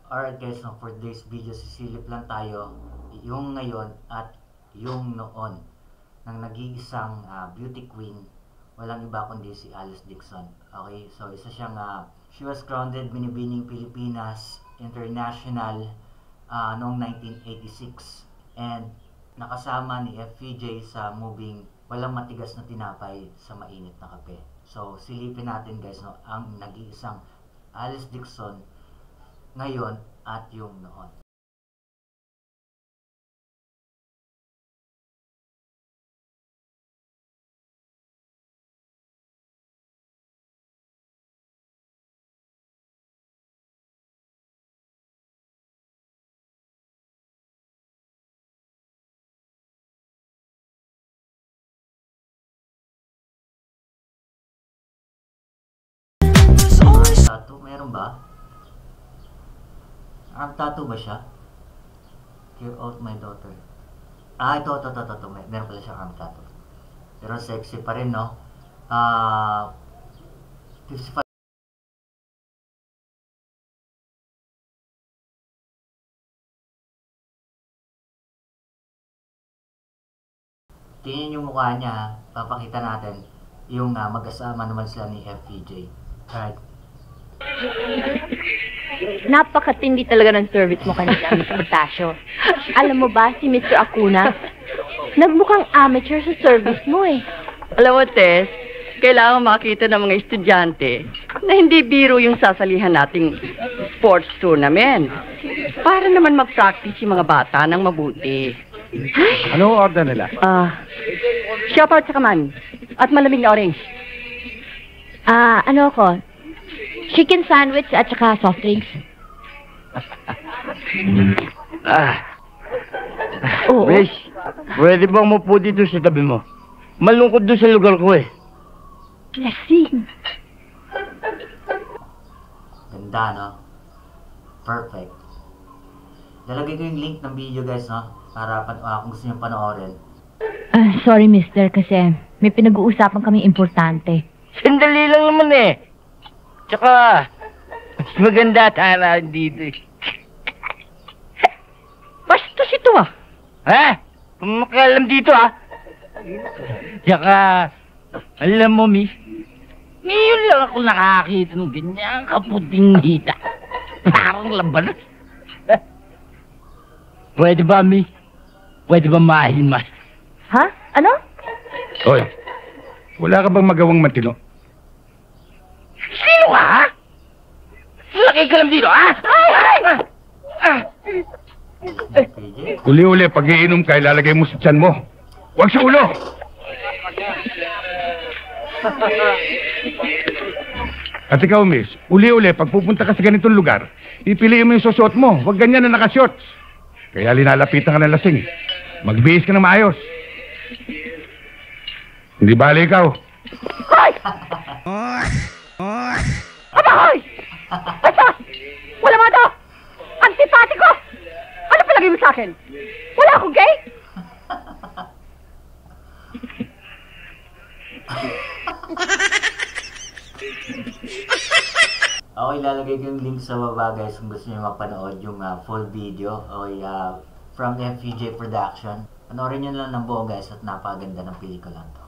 Alright guys, so for today's video, sisilip lang tayo yung ngayon at yung noon ng nag-iisang beauty queen. Walang iba kundi si Alice Dixon. Okay, so isa siyang she was grounded Binibining Pilipinas International noong 1986 and nakasama ni FVJ sa moving Walang Matigas na Tinapay sa Mainit na Kape. So silipin natin guys, no, ang nag-iisang Alice Dixon ngayon at yung noon. Tattoo, meron ba? Arm tattoo ba siya? Hear out my daughter. Ito. Meron pala siya arm tattoo. Pero sexy pa rin, no? 55. Tingnan yung mukha niya, papakita natin yung mag-asama naman sila ni FVJ. Alright. Napakatindi talaga ng service mo kanina, Mr. Tasio. Alam mo ba, si Mr. Acuna, nagmukhang amateur sa service mo eh. Alam mo, Tess, kailangan makita ng mga estudyante na hindi biro yung sasalihan nating sports tournament. Para naman mag-practice yung mga bata ng mabuti. Ano order nila? Shop-out sa kamami at malamig na orange. Ano ako? Chicken sandwich at saka soft drinks. Oo. Miss, pwede bang mupo dito sa tabi mo? Malungkot doon sa lugar ko eh. Blessing. Ganda, no? Perfect. Lalagay ko yung link ng video guys, no? Para kung gusto nyo panoorin. Sorry, mister, kasi may pinag-uusapan kami importante. Sandali lang naman eh. Tsaka, mas maganda tara dito eh. Bastos ito ah. Ha? Kung makalam dito ah. Tsaka, alam mo miss, ngayon lang ako nakakita ng ganyan kaputing hita. Parang laban. Pwede ba miss? Pwede ba mahimas? Ha? Ano? Hoy, wala ka bang magawang matino? Sino ka, ha? Laki ka lang dito, ha? FVJ? Uli-uli, pag iinom ka, ilalagay mo sa tiyan mo. Huwag sa ulo! At ikaw, miss, uli-uli, pag pupunta ka sa ganitong lugar, ipiliin mo yung susuot mo. Huwag ganyan na nakashorts. Kaya linalapitan ka ng lasing. Magbihis ka ng maayos. Hindi bali ikaw. Hoy! Aba, hoy! Bastos! Wala mo ito! Antipatiko! Ano palagay mo sa akin? Wala akong gay? Okay, lalagay ko yung link sa baba guys kung gusto nyo mapanood yung full video. Okay, from FVJ Production. Panoorin nyo lang ng buo guys at napaganda ng pelikula to.